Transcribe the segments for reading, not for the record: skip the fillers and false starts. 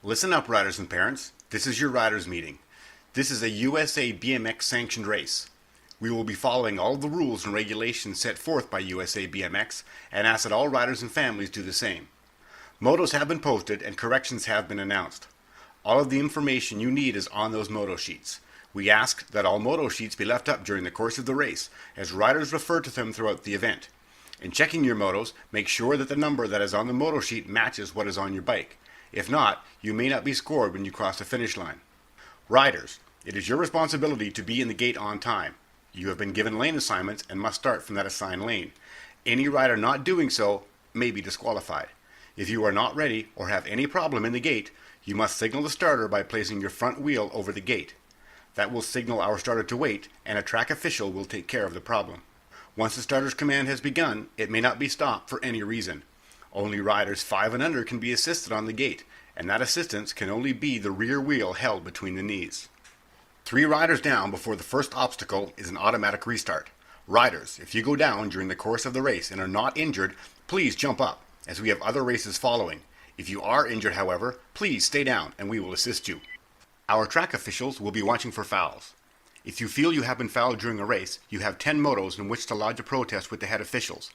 Listen up, riders and parents. This is your riders meeting. This is a USA BMX sanctioned race. We will be following all of the rules and regulations set forth by USA BMX and ask that all riders and families do the same. Motos have been posted and corrections have been announced. All of the information you need is on those moto sheets. We ask that all moto sheets be left up during the course of the race, as riders refer to them throughout the event. In checking your motos, make sure that the number that is on the moto sheet matches what is on your bike. If not, you may not be scored when you cross the finish line. Riders, it is your responsibility to be in the gate on time. You have been given lane assignments and must start from that assigned lane. Any rider not doing so may be disqualified. If you are not ready or have any problem in the gate, you must signal the starter by placing your front wheel over the gate. That will signal our starter to wait, and a track official will take care of the problem. Once the starter's command has begun, it may not be stopped for any reason. Only riders 5 and under can be assisted on the gate, and that assistance can only be the rear wheel held between the knees. 3 riders down before the first obstacle is an automatic restart. Riders, if you go down during the course of the race and are not injured, please jump up, as we have other races following. If you are injured, however, please stay down and we will assist you. Our track officials will be watching for fouls. If you feel you have been fouled during a race, you have 10 motos in which to lodge a protest with the head officials.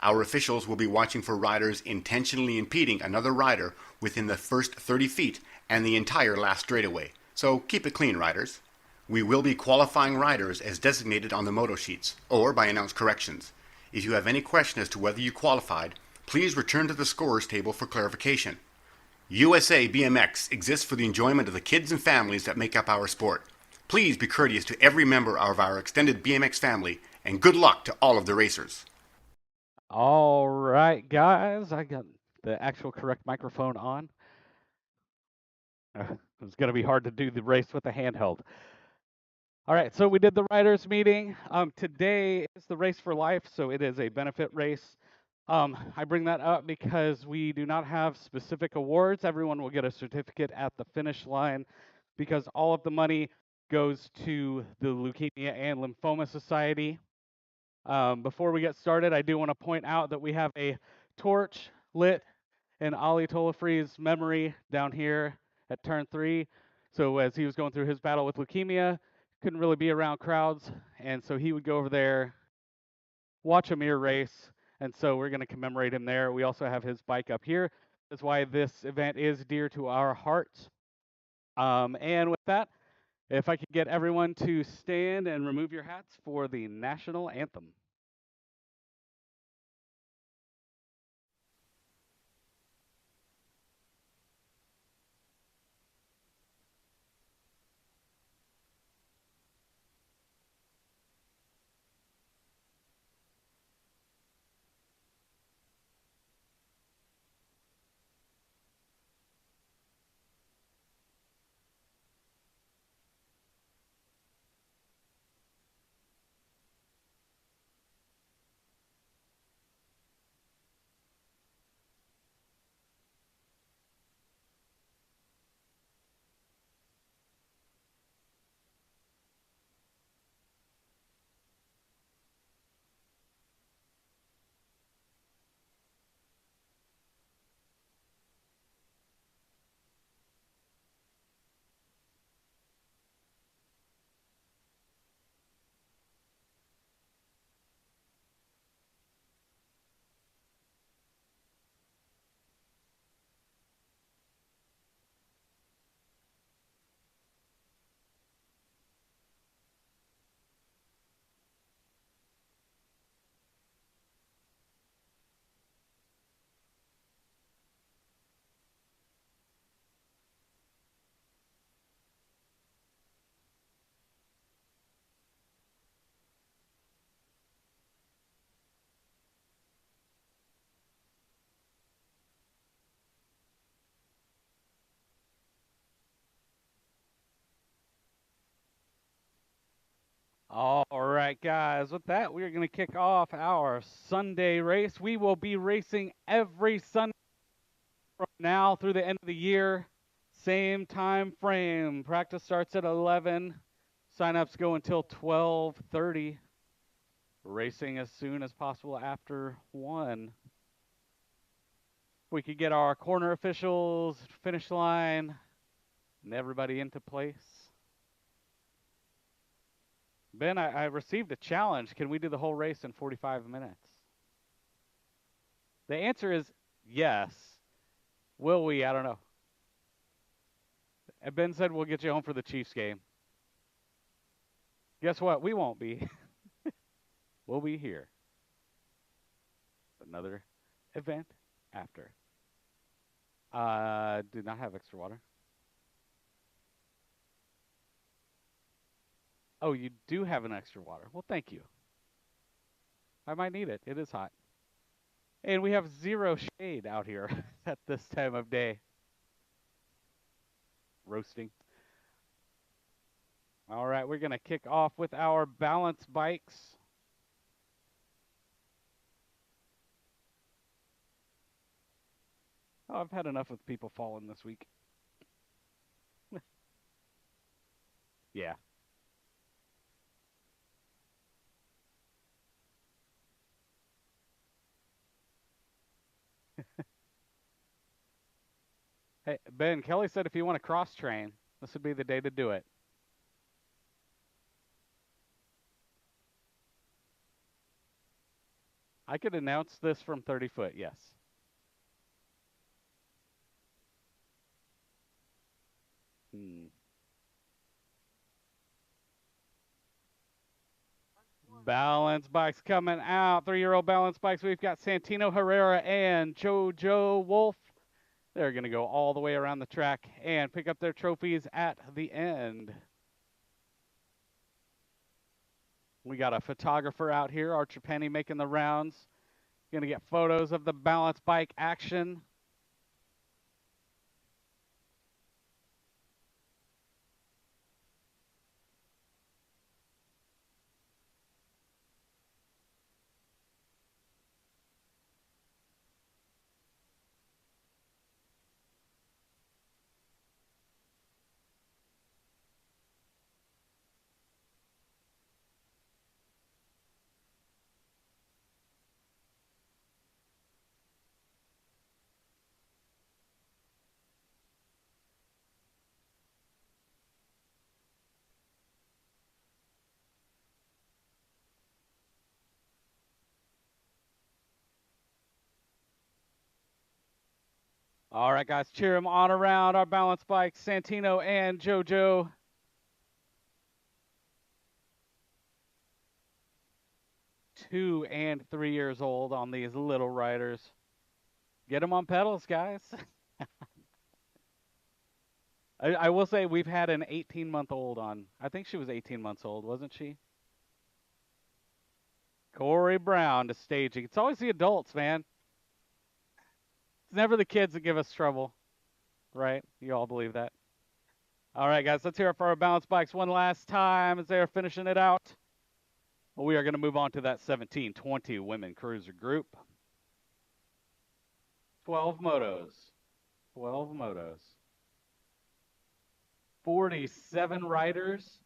Our officials will be watching for riders intentionally impeding another rider within the first 30 feet and the entire last straightaway. So keep it clean, riders. We will be qualifying riders as designated on the moto sheets, or by announced corrections. If you have any question as to whether you qualified, please return to the scorers table for clarification. USA BMX exists for the enjoyment of the kids and families that make up our sport. Please be courteous to every member of our extended BMX family, and good luck to all of the racers. All right, guys, I got the actual correct microphone on. It's going to be hard to do the race with the handheld. All right, so we did the riders meeting. Today is the Race for Life, so it is a benefit race. I bring that up because we do not have specific awards. Everyone will get a certificate at the finish line because all of the money goes to the Leukemia and Lymphoma Society. Before we get started, I do want to point out that we have a torch lit in Ali Tolafree's memory down here at turn 3. So as he was going through his battle with leukemia, couldn't really be around crowds, and so he would go over there, watch a mirror race, and so we're going to commemorate him there. We also have his bike up here. That's why this event is dear to our hearts. And with that, if I could get everyone to stand and remove your hats for the national anthem. All right, guys. With that, we are going to kick off our Sunday race. We will be racing every Sunday from now through the end of the year. Same time frame. Practice starts at 11. Sign-ups go until 12:30. Racing as soon as possible after 1. we could get our corner officials, finish line, and everybody into place. Ben, I received a challenge. Can we do the whole race in 45 minutes? The answer is yes. Will we? I don't know. And Ben said we'll get you home for the Chiefs game. Guess what? We won't be. We'll be here. Another event after. Do not have extra water. Oh, you do have an extra water. Well, thank you. I might need it. It is hot. And we have zero shade out here at this time of day. Roasting. All right, we're going to kick off with our balance bikes. Oh, I've had enough with people falling this week. Yeah. Hey, Ben, Kelly said if you want to cross train, this would be the day to do it. I could announce this from 30 foot, yes. Balance bikes coming out. 3-year-old balance bikes. We've got Santino Herrera and JoJo Wolf. They're going to go all the way around the track and pick up their trophies at the end. We got a photographer out here, Archer Penny, making the rounds. Going to get photos of the balance bike action. All right, guys, cheer them on around our balance bikes, Santino and JoJo. 2 and 3 years old on these little riders. Get them on pedals, guys. I will say we've had an 18-month-old on. I think she was 18 months old, wasn't she? Corey Brown to staging. It's always the adults, man. It's never the kids that give us trouble, right? You all believe that. All right, guys, let's hear it for our balance bikes one last time as they're finishing it out. Well, we are going to move on to that 17-20 women cruiser group. 12 motos. 12 motos. 47 riders.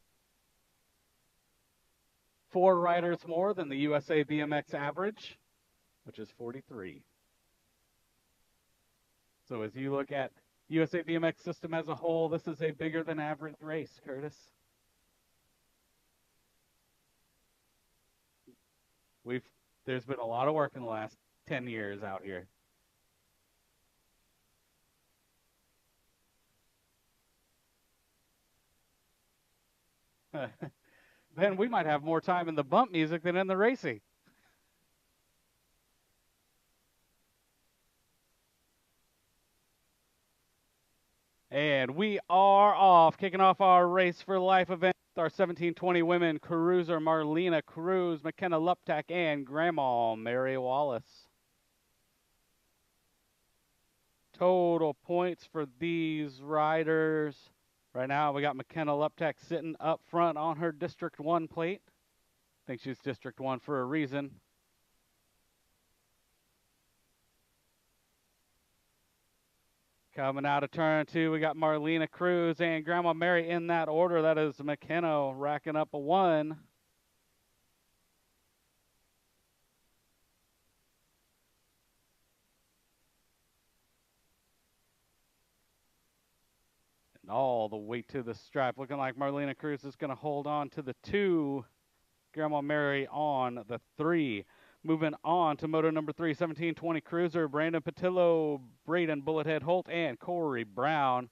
4 riders more than the USA BMX average, which is 43. So as you look at USA BMX system as a whole, this is a bigger than average race, Curtis. There's been a lot of work in the last 10 years out here. Ben, we might have more time in the bump music than in the racing. And we are off, kicking off our Race for Life event with our 1720 women cruiser Marlena Cruz, McKenna Luptak, and Grandma Mary Wallace. Total points for these riders. Right now, we got McKenna Luptak sitting up front on her District 1 plate. I think she's District 1 for a reason. Coming out of turn 2, we got Marlena Cruz and Grandma Mary in that order. That is McKenna racking up a 1. all the way to the stripe. Looking like Marlena Cruz is going to hold on to the 2. Grandma Mary on the 3. Moving on to moto number 3, 1720 Cruiser, Brandon Patillo, Braden Bullethead Holt, and Corey Brown.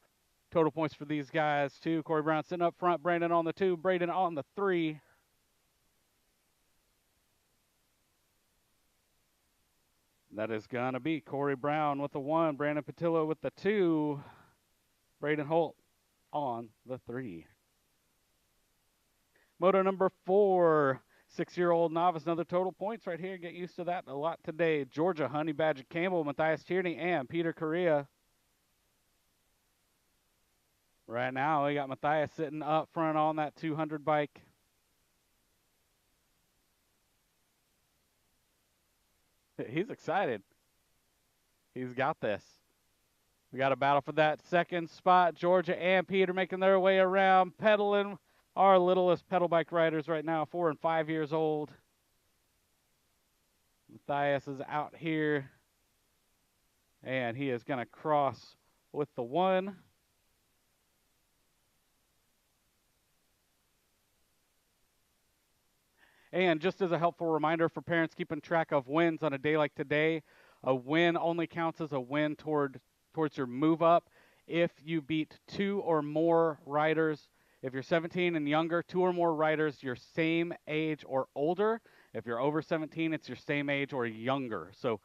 Total points for these guys, too. Corey Brown sitting up front, Brandon on the 2, Braden on the 3. That is going to be Corey Brown with the 1, Brandon Patillo with the 2, Braden Holt on the 3. Moto number 4, 6-year-old novice, another total points right here. Get used to that a lot today. Georgia, Honey Badger Campbell, Matthias Tierney, and Peter Correa. Right now, we got Matthias sitting up front on that 200 bike. He's excited. He's got this. We got a battle for that second spot. Georgia and Peter making their way around, pedaling. Our littlest pedal bike riders right now, 4 and 5 years old. Matthias is out here, and he is going to cross with the 1. And just as a helpful reminder for parents keeping track of wins on a day like today, a win only counts as a win towards your move up if you beat 2 or more riders. If you're 17 and younger, 2 or more riders your same age or older. If you're over 17, it's your same age or younger. So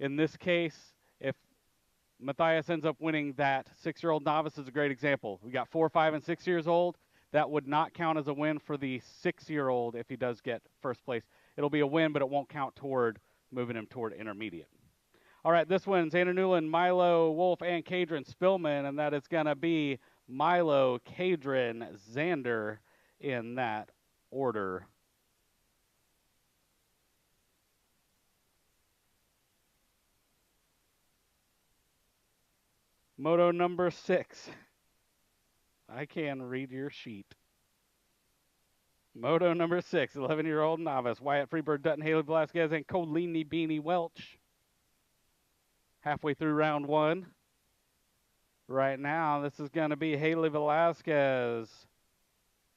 in this case, if Matthias ends up winning that, 6-year-old novice is a great example. We got 4, 5, and 6 years old. That would not count as a win for the 6-year-old if he does get first place. It'll be a win, but it won't count toward moving him toward intermediate. All right, this one's Xander Newland, Milo, Wolf, and Cadron Spillman, and that is going to be Milo, Cadron, Xander in that order. Moto number 6. I can read your sheet. Moto number 6, 11-year-old novice, Wyatt Freebird, Dutton, Haley Velasquez, and Colini Beanie Welch. Halfway through round 1. Right now, this is going to be Haley Velasquez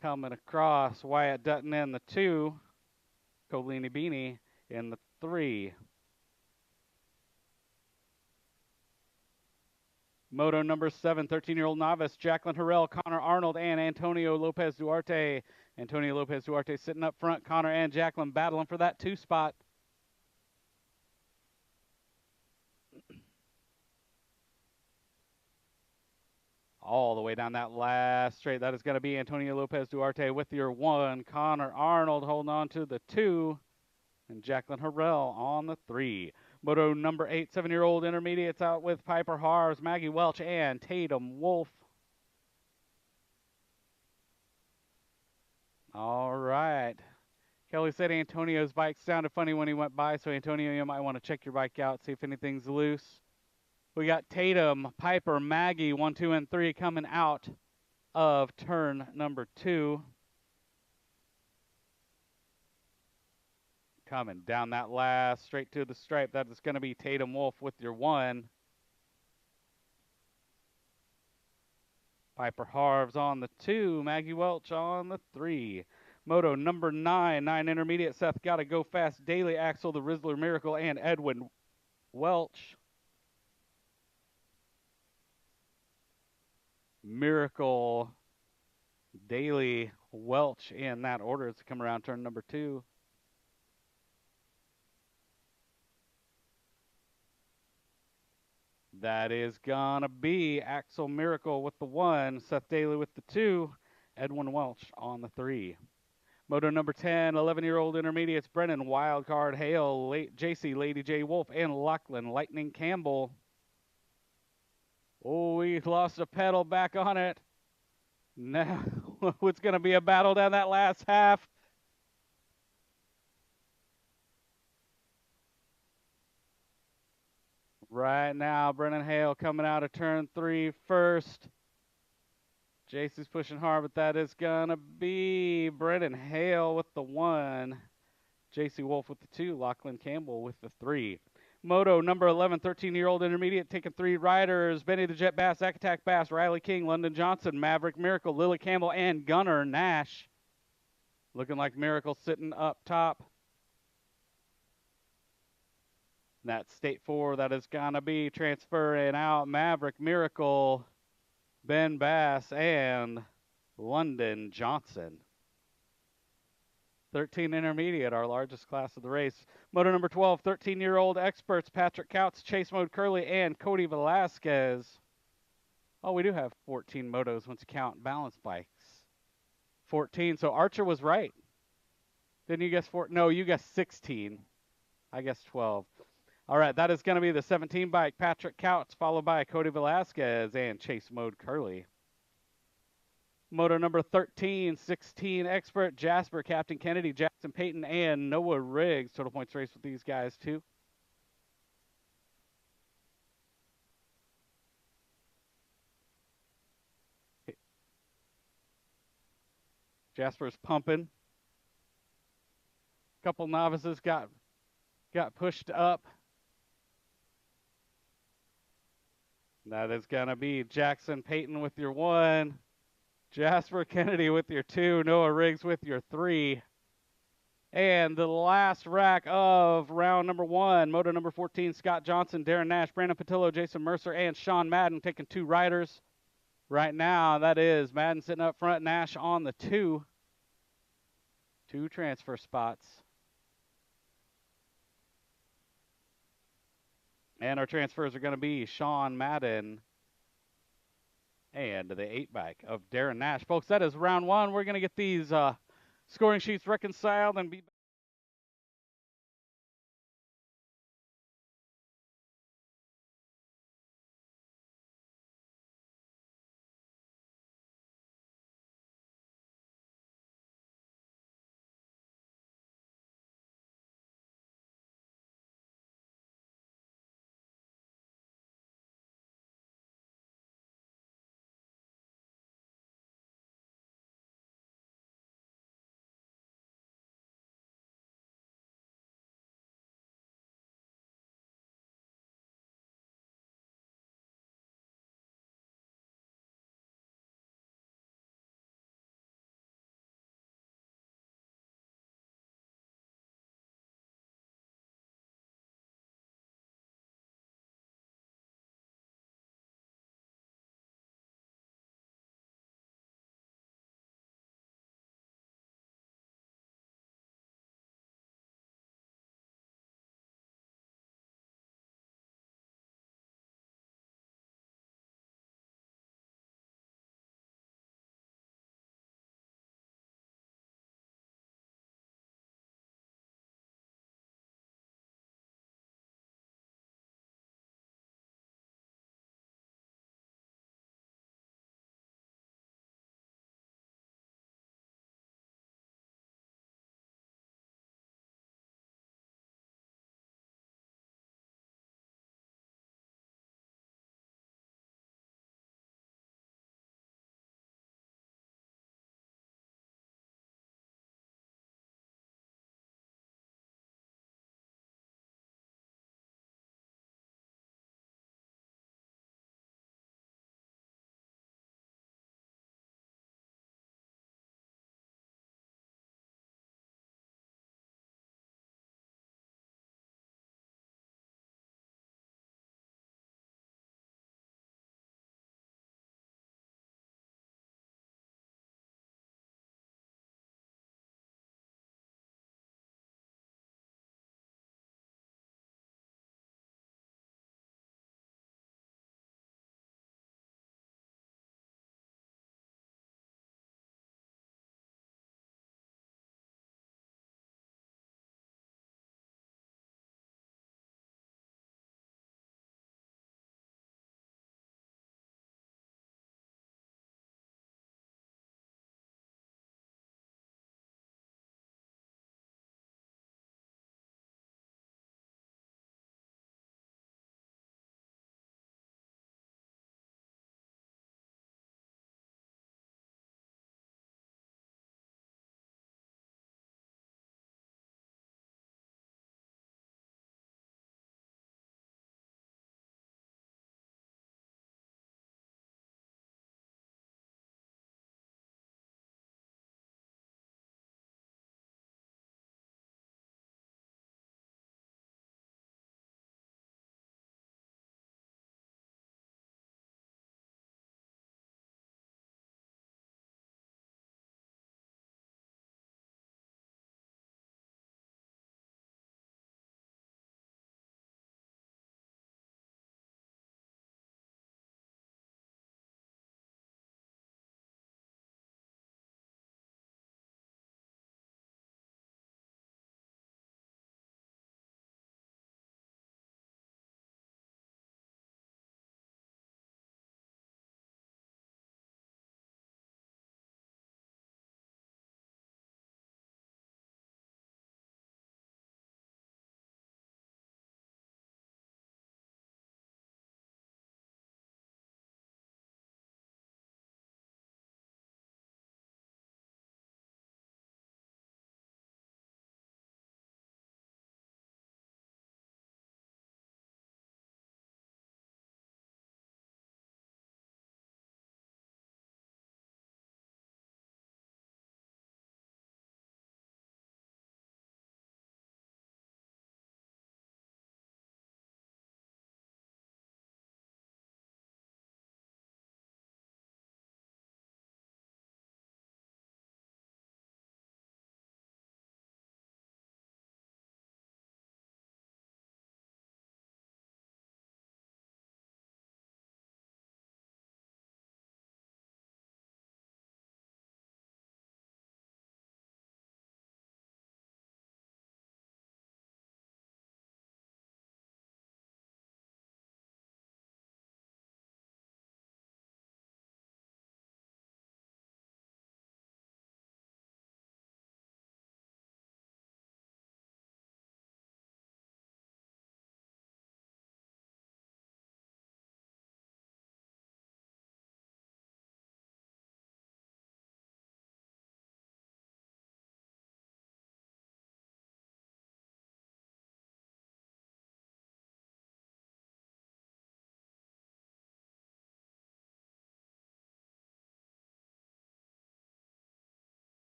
coming across, Wyatt Dutton in the 2, Colini Beanie in the 3. Moto number 7, 13-year-old novice, Jacqueline Harrell, Connor Arnold, and Antonio Lopez Duarte. Antonio Lopez Duarte sitting up front, Connor and Jacqueline battling for that 2 spot. All the way down that last straight. That is going to be Antonio Lopez Duarte with your 1, Connor Arnold holding on to the 2, and Jacqueline Harrell on the 3. Moto number 8, 7-year-old intermediates out with Piper Harves, Maggie Welch, and Tatum Wolf. All right. Kelly said Antonio's bike sounded funny when he went by, so Antonio, you might want to check your bike out, see if anything's loose. We got Tatum, Piper, Maggie, 1, 2, and 3 coming out of turn number 2. Coming down that last straight to the stripe. That is going to be Tatum Wolf with your 1. Piper Harves on the 2. Maggie Welch on the 3. Moto number 9, 9 intermediate. Seth Gotta Go Fast, Daily Axel, the Rizzler Miracle, and Edwin Welch. Miracle, Daily, Welch in that order as to come around turn number 2. That is gonna be Axel Miracle with the 1, Seth Daly with the 2, Edwin Welch on the 3. Moto number 10, 11-year-old intermediates, Brennan Wildcard Hale, JC Lady J Wolf, and Lachlan Lightning Campbell. Oh, we lost a pedal back on it. Now it's going to be a battle down that last half. Right now, Brennan Hale coming out of turn 3 first. JC's pushing hard, but that is going to be Brennan Hale with the 1. JC Wolf with the 2. Lachlan Campbell with the 3. Moto number 11, 13-year-old intermediate, taking 3 riders: Benny the Jet Bass, Zack Attack Bass, Riley King, London Johnson, Maverick Miracle, Lily Campbell, and Gunner Nash. Looking like Miracle sitting up top. That's state 4. That is going to be transferring out Maverick Miracle, Ben Bass, and London Johnson. 13 intermediate, our largest class of the race. Moto number 12, 13-year-old experts Patrick Couts, Chase Mode Curley, and Cody Velasquez. Oh, we do have 14 motos once you count balance bikes. 14. So Archer was right. Didn't you guess 4? No, you guessed 16. I guess 12. All right, that is going to be the 17 bike, Patrick Couts, followed by Cody Velasquez and Chase Mode Curley. Moto number 13, 16 expert Jasper, Captain Kennedy, Jackson Payton, and Noah Riggs. Total points race with these guys too. Jasper's pumping. Couple novices got pushed up. That is going to be Jackson Payton with your 1, Jasper Kennedy with your 2, Noah Riggs with your 3. And the last rack of round number 1, moto number 14, Scott Johnson, Darren Nash, Brandon Patillo, Jason Mercer, and Sean Madden taking 2 riders. Right now, that is Madden sitting up front, Nash on the 2. 2 transfer spots. And our transfers are going to be Sean Madden and the 8 bike of Darren Nash. Folks, that is round 1. We're going to get these scoring sheets reconciled and be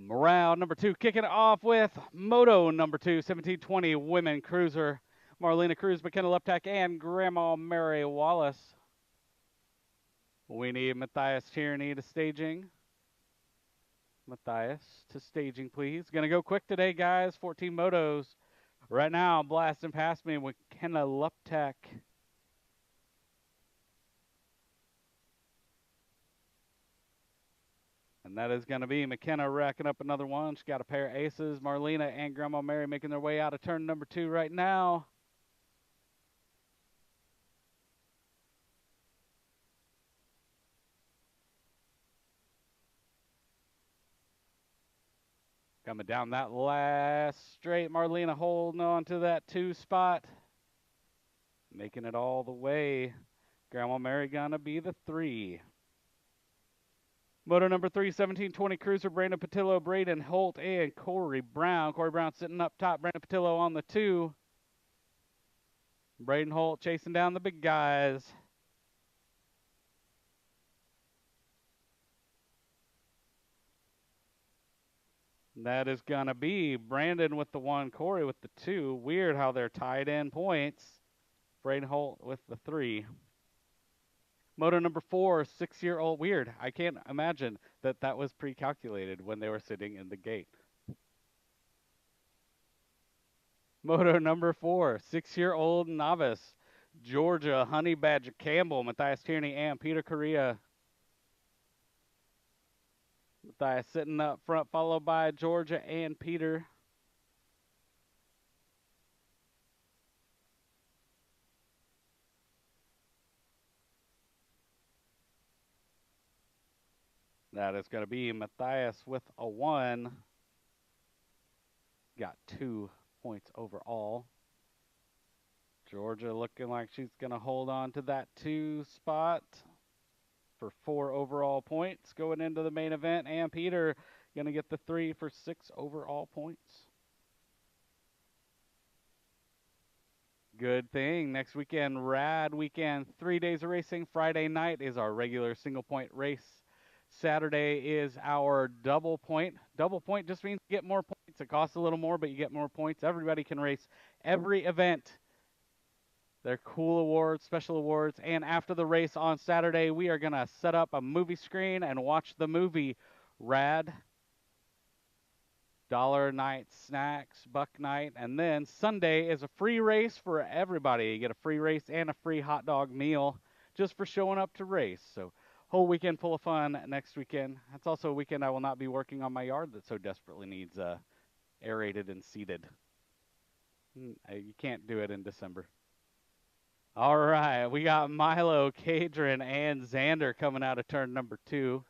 Round number 2, kicking it off with Moto number 2, 1720 Women Cruiser. Marlena Cruz, McKenna Leptak, and Grandma Mary Wallace. We need Matthias Tierney to staging. Matthias to staging, please. Gonna go quick today, guys. 14 motos. Right now, blasting past me with McKenna Leptak. And that is going to be McKenna racking up another one. She's got a pair of aces. Marlena and Grandma Mary making their way out of turn number 2 right now. Coming down that last straight, Marlena holding on to that 2 spot. Making it all the way. Grandma Mary gonna be the 3. Moto number 3, 1720 Cruiser, Brandon Patillo, Braden Holt, and Corey Brown. Corey Brown sitting up top, Brandon Patillo on the 2. Braden Holt chasing down the big guys. That is going to be Brandon with the 1, Corey with the 2. Weird how they're tied in points. Braden Holt with the 3. Moto number 4, 6-year-old. Weird. I can't imagine that that was pre-calculated when they were sitting in the gate. Moto number 4, 6-year-old novice. Georgia, Honey Badger Campbell, Matthias Tierney, and Peter Correa. Matthias sitting up front, followed by Georgia and Peter. That is going to be Matthias with a 1. Got 2 points overall. Georgia looking like she's going to hold on to that 2 spot for 4 overall points going into the main event. And Peter going to get the 3 for 6 overall points. Good thing. Next weekend, rad weekend. 3 days of racing. Friday night is our regular single point race. Saturday is our double point. Double point just means you get more points. It costs a little more, but you get more points. Everybody can race every event. They're cool awards, special awards. And after the race on Saturday, we are going to set up a movie screen and watch the movie. Rad. $1 night snacks, buck night. And then Sunday is a free race for everybody. You get a free race and a free hot dog meal just for showing up to race. So whole weekend full of fun next weekend. That's also a weekend I will not be working on my yard that so desperately needs aerated and seeded. You can't do it in December. All right, we got Milo, Cadron, and Xander coming out of turn number 2.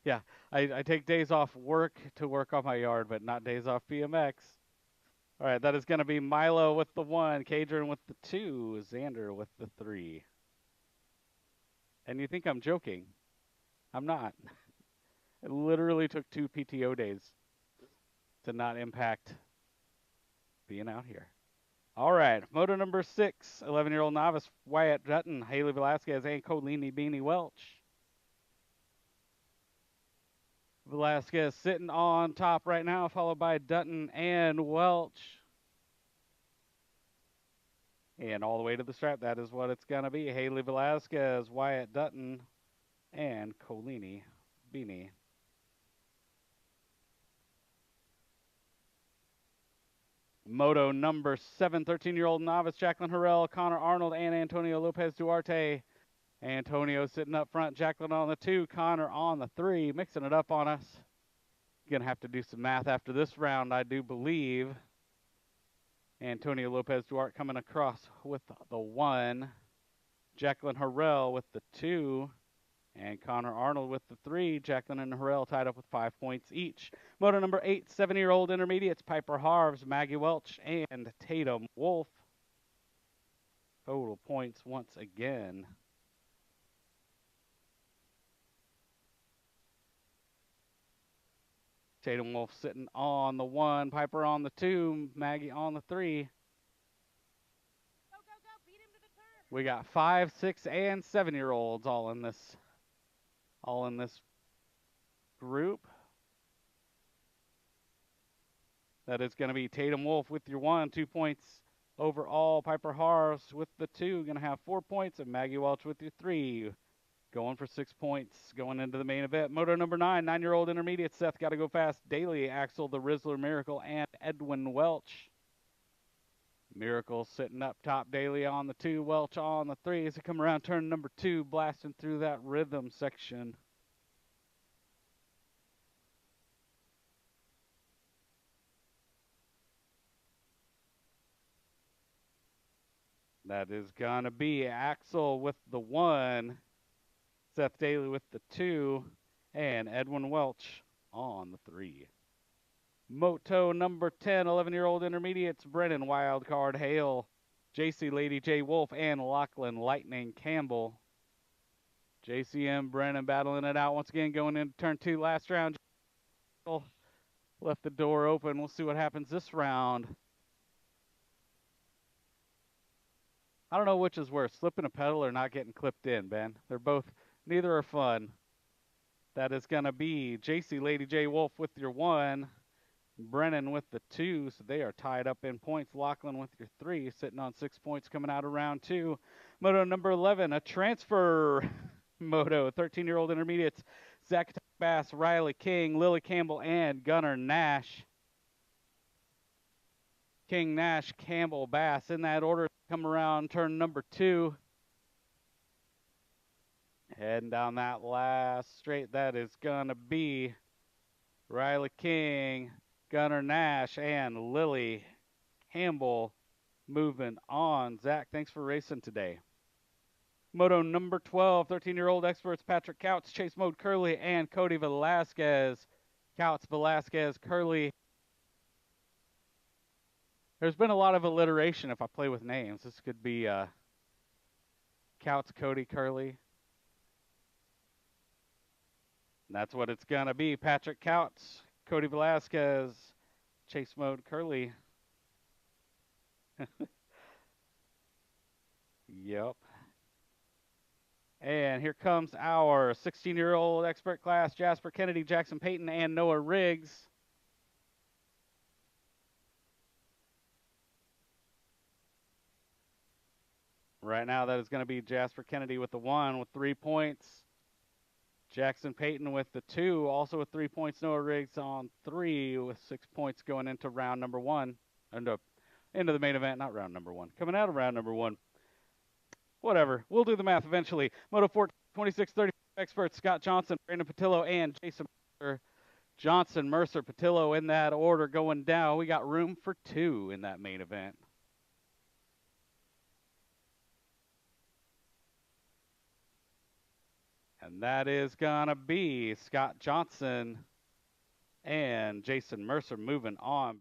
Yeah, I take days off work to work on my yard, but not days off BMX. All right, that is going to be Milo with the 1, Cadron with the 2, Xander with the 3. And you think I'm joking. I'm not. It literally took 2 PTO days to not impact being out here. All right, moto number 6, 11-year-old novice Wyatt Dutton, Haley Velasquez, and Colini Beanie Welch. Velasquez sitting on top right now, followed by Dutton and Welch. And all the way to the stripe, that is what it's going to be. Haley Velasquez, Wyatt Dutton, and Colini Beanie. Moto number 7, 13-year-old novice Jacqueline Harrell, Connor Arnold, and Antonio Lopez Duarte. Antonio sitting up front, Jacqueline on the 2, Connor on the 3, mixing it up on us. Gonna have to do some math after this round, I do believe. Antonio Lopez Duarte coming across with the 1, Jacqueline Harrell with the 2, and Connor Arnold with the 3. Jacqueline and Harrell tied up with 5 points each. Moto number 8, 7-year-old intermediates Piper Harves, Maggie Welch, and Tatum Wolf. Total points once again. Tatum Wolf sitting on the 1, Piper on the 2, Maggie on the 3. Go, go, go. Beat him to the turn. We got 5, 6, and 7-year-olds all in this group. That is going to be Tatum Wolf with your 1, 2 points overall. Piper Harves with the 2, going to have 4 points, and Maggie Welch with your 3, going for 6 points going into the main event. Moto number 9, 9-year-old intermediate. Seth got to go fast. Daly, Axel, the Rizzler Miracle, and Edwin Welch. Miracle sitting up top. Daly on the 2, Welch on the 3 as they come around turn number 2, blasting through that rhythm section. That is going to be Axel with the 1, Seth Daly with the 2, and Edwin Welch on the 3. Moto number 10, 11-year-old intermediates, Brennan Wildcard Hale, JC Lady J Wolf, and Lachlan Lightning Campbell. JC and Brennan battling it out once again going into turn 2, last round. Left the door open. We'll see what happens this round. I don't know which is worse, slipping a pedal or not getting clipped in, Ben. Neither are fun. That is going to be JC Lady J Wolf with your 1, Brennan with the 2, so they are tied up in points. Lachlan with your 3, sitting on 6 points coming out of round 2. Moto number 11, a transfer moto, 13-year-old intermediates, Zach Bass, Riley King, Lily Campbell, and Gunnar Nash. King, Nash, Campbell, Bass, in that order. Come around turn number 2. Heading down that last straight, that is going to be Riley King, Gunnar Nash, and Lily Campbell moving on. Zach, thanks for racing today. Moto number 12, 13-year-old experts Patrick Couts, Chase Mode Curley, and Cody Velasquez. Couts, Velasquez, Curley. There's been a lot of alliteration if I play with names. This could be Couts, Cody, Curley. And that's what it's going to be. Patrick Couts, Cody Velasquez, Chase Mode Curley. Yep. And here comes our 16-year-old expert class, Jasper Kennedy, Jackson Payton, and Noah Riggs. Right now, that is going to be Jasper Kennedy with the 1 with 3 points. Jackson Payton with the 2, also with 3 points. Noah Riggs on 3 with 6 points going into round number 1. Into the main event, not round number 1. Coming out of round number 1. Whatever. We'll do the math eventually. Moto 4, 26, 30 experts, Scott Johnson, Brandon Patillo, and Jason Mercer. Johnson, Mercer, Patillo in that order going down. We got room for 2 in that main event. And that is going to be Scott Johnson and Jason Mercer moving on.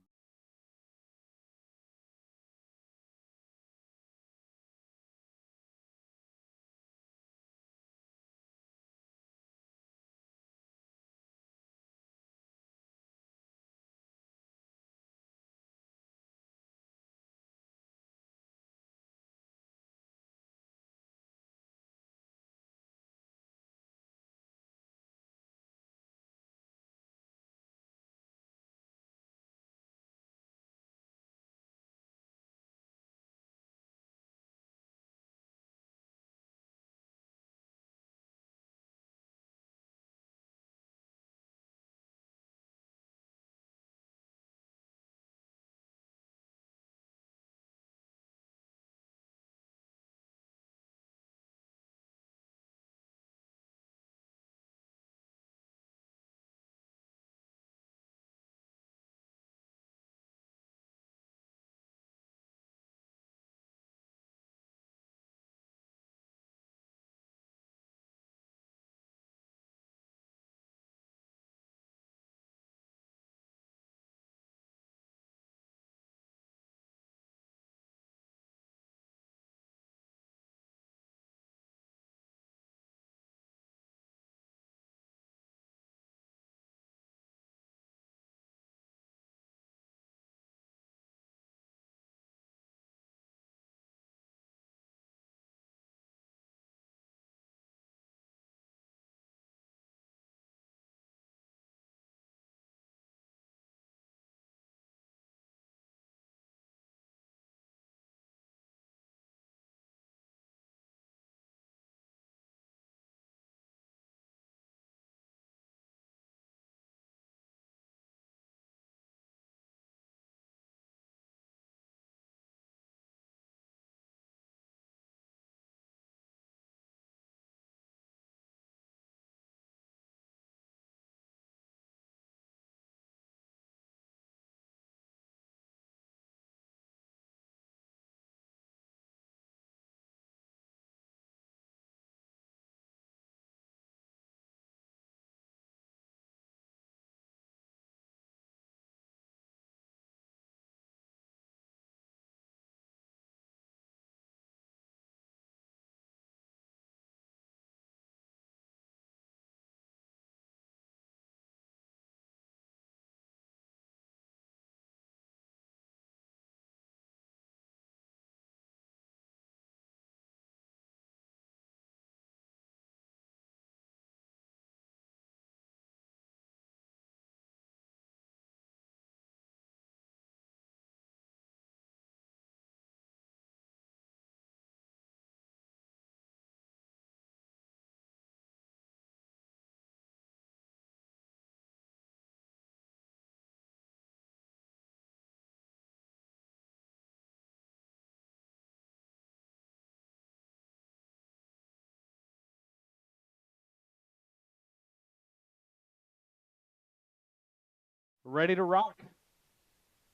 Ready to rock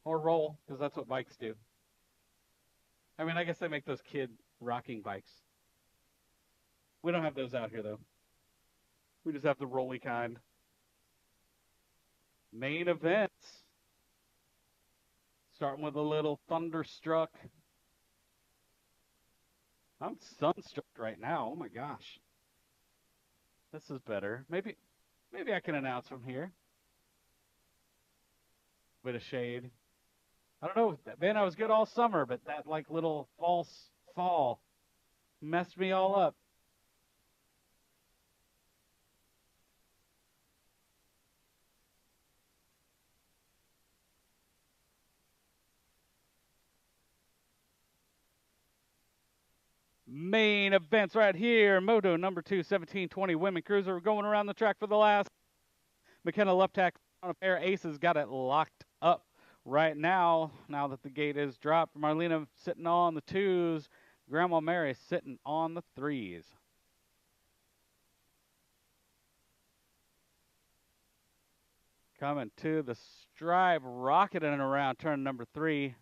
or roll, because that's what bikes do. I mean, I guess they make those kid rocking bikes. We don't have those out here, though. We just have the rolly kind. Main events. Starting with a little Thunderstruck. I'm sunstruck right now. Oh my gosh. This is better. Maybe I can announce from here. Bit of shade. I don't know, man, I was good all summer, but that like little false fall messed me all up. Main events right here. Moto number 2, 1720 Women Cruiser. We're going around the track for the last. McKenna left tack on a pair of aces. Got it locked up right now. Now that the gate is dropped. Marlena sitting on the 2s. Grandma Mary sitting on the 3s. Coming to the stripe, rocketing around turn number 3.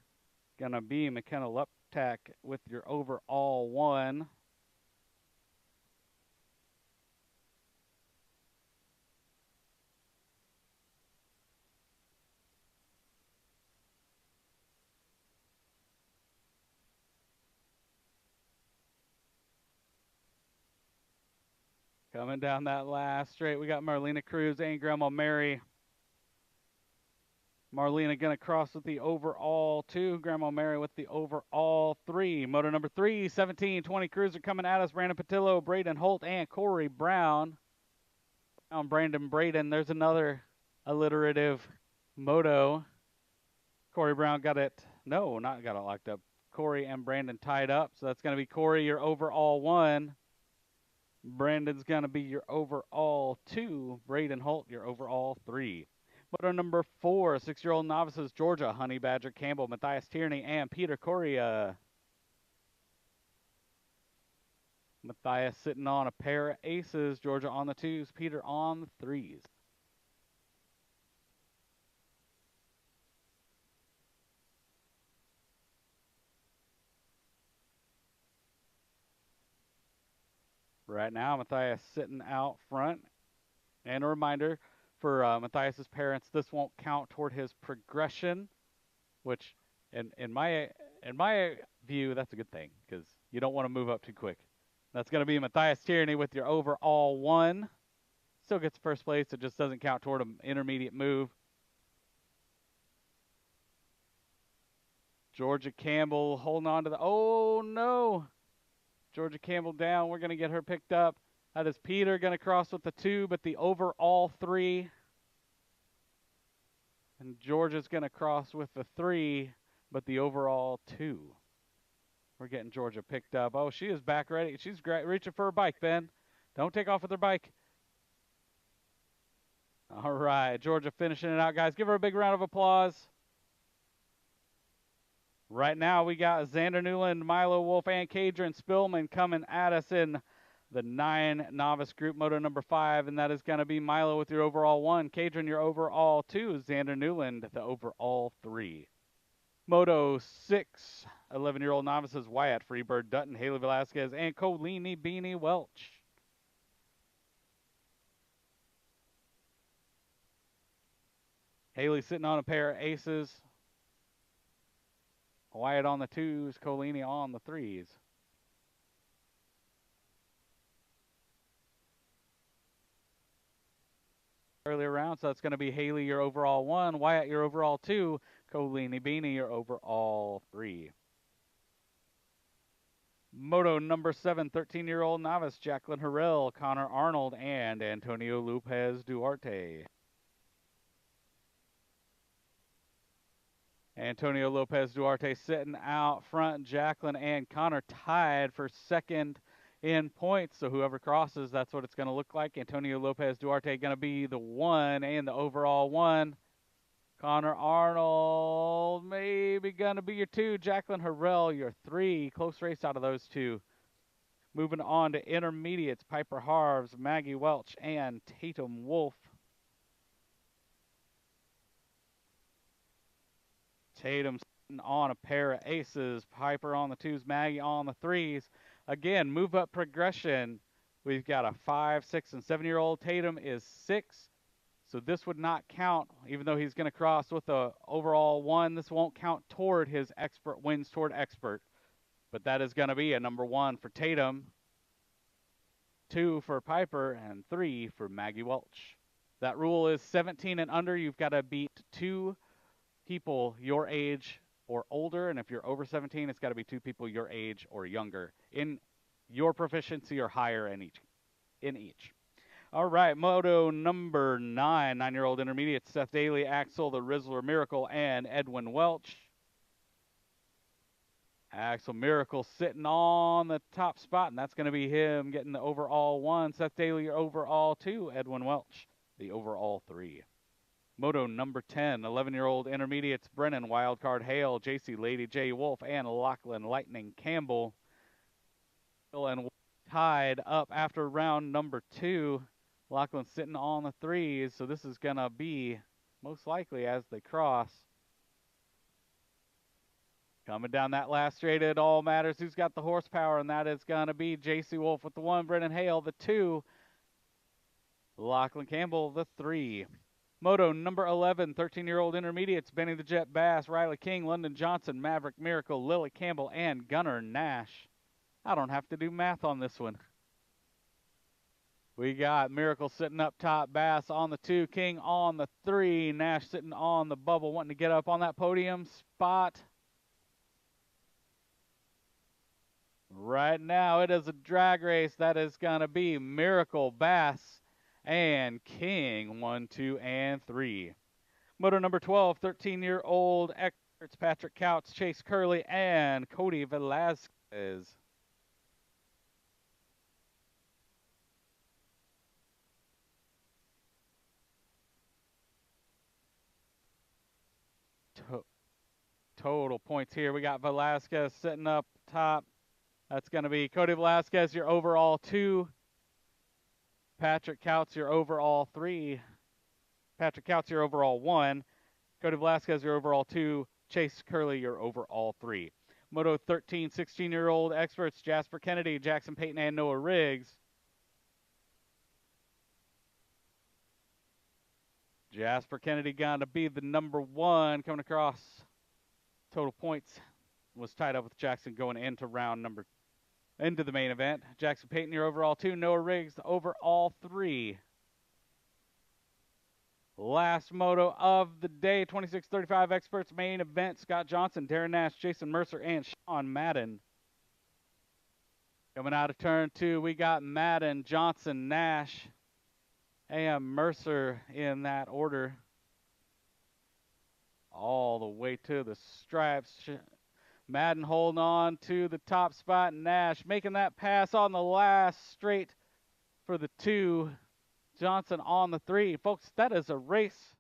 Gonna be McKenna Leptak with your overall 1. Coming down that last straight, we got Marlena Cruz and Grandma Mary. Marlena gonna cross with the overall 2. Grandma Mary with the overall 3. Moto number 3, 1720 Cruiser coming at us. Brandon Patillo, Braden Holt, and Corey Brown. Brandon Braden. There's another alliterative moto. Corey Brown got it. No, not got it locked up. Corey and Brandon tied up. So that's going to be Corey, your overall 1. Brandon's going to be your overall 2. Braden Holt, your overall 3. Moto number 4, 6-year-old novices, Georgia, Honey Badger Campbell, Matthias Tierney, and Peter Correa. Matthias sitting on a pair of aces, Georgia on the 2s, Peter on the 3s. Right now, Matthias sitting out front. And a reminder for Matthias's parents, this won't count toward his progression, which in my view, that's a good thing because you don't want to move up too quick. That's going to be Matthias Tierney with your overall 1. Still gets first place. It just doesn't count toward an intermediate move. Georgia Campbell holding on to the. Oh, no. Georgia Campbell down. We're going to get her picked up. That is Peter going to cross with the 2, but the overall 3. And Georgia's going to cross with the 3, but the overall 2. We're getting Georgia picked up. Oh, she is back ready. She's reaching for her bike, Ben. Don't take off with her bike. All right, Georgia finishing it out, guys. Give her a big round of applause. Right now, we got Xander Newland, Milo Wolf, and Kadrian Spillman coming at us in the 9 novice group, moto number 5, and that is going to be Milo with your overall 1, Kadrian your overall 2, Xander Newland the overall 3. Moto 6, 11-year-old novices Wyatt Freebird Dutton, Haley Velasquez, and Colini Beanie Welch. Haley sitting on a pair of aces. Wyatt on the 2s, Colini on the 3s. Earlier round, so that's going to be Haley your overall 1, Wyatt your overall 2, Colini Beanie your overall 3. Moto number 7, 13-year-old novice Jacqueline Harrell, Connor Arnold, and Antonio Lopez Duarte. Antonio Lopez Duarte sitting out front. Jacqueline and Connor tied for second in points. So whoever crosses, that's what it's going to look like. Antonio Lopez Duarte going to be the 1 and the overall 1. Connor Arnold maybe going to be your 2. Jacqueline Harrell, your 3. Close race out of those 2. Moving on to intermediates, Piper Harves, Maggie Welch, and Tatum Wolf. Tatum sitting on a pair of aces. Piper on the twos. Maggie on the threes. Again, move up progression. We've got a 5, 6, and 7-year-old. Tatum is 6. So this would not count, even though he's going to cross with a overall 1. This won't count toward his expert wins toward expert. But that is going to be a number 1 for Tatum, 2 for Piper, and 3 for Maggie Welch. That rule is 17 and under. You've got to beat 2 people your age or older, and if you're over 17, it's got to be 2 people your age or younger in your proficiency or higher in each. All right, moto number 9, 9-year-old intermediate, Seth Daly, Axel, the Rizzler Miracle, and Edwin Welch. Axel Miracle sitting on the top spot, and that's going to be him getting the overall 1. Seth Daly, overall 2. Edwin Welch, the overall 3. Moto number 10, 11-year-old intermediates, Brennan, Wildcard Hale, JC, Lady J. Wolf, and Lachlan Lightning Campbell. And tied up after round number 2. Lachlan sitting on the threes, so this is going to be most likely as they cross. Coming down that last straight, it all matters who's got the horsepower, and that is going to be J.C. Wolf with the 1, Brennan Hale the 2, Lachlan Campbell the 3. Moto number 11, 13-year-old intermediates, Benny the Jet Bass, Riley King, London Johnson, Maverick Miracle, Lily Campbell, and Gunnar Nash. I don't have to do math on this one. We got Miracle sitting up top, Bass on the 2, King on the 3, Nash sitting on the bubble, wanting to get up on that podium spot. Right now, it is a drag race. That is going to be Miracle, Bass, and King, 1, 2, and 3. Moto number 12, 13-year-old experts, Patrick Couch, Chase Curley, and Cody Velasquez. Total points here. We got Velasquez sitting up top. That's going to be Cody Velasquez, your overall 2. Patrick Couch, your overall 3. Patrick Couch, your overall 1. Cody Velasquez, your overall 2. Chase Curley, your overall 3. Moto 13, 16-year-old experts, Jasper Kennedy, Jackson Payton, and Noah Riggs. Jasper Kennedy going to be the number 1 coming across. Total points was tied up with Jackson going into the main event. Jackson Payton, your overall 2. Noah Riggs, the overall 3. Last moto of the day, 26-35 experts main event. Scott Johnson, Darren Nash, Jason Mercer, and Sean Madden. Coming out of turn 2, we got Madden, Johnson, Nash, and Mercer in that order. All the way to the stripes. Madden holding on to the top spot. Nash making that pass on the last straight for the 2. Johnson on the 3. Folks, that is a race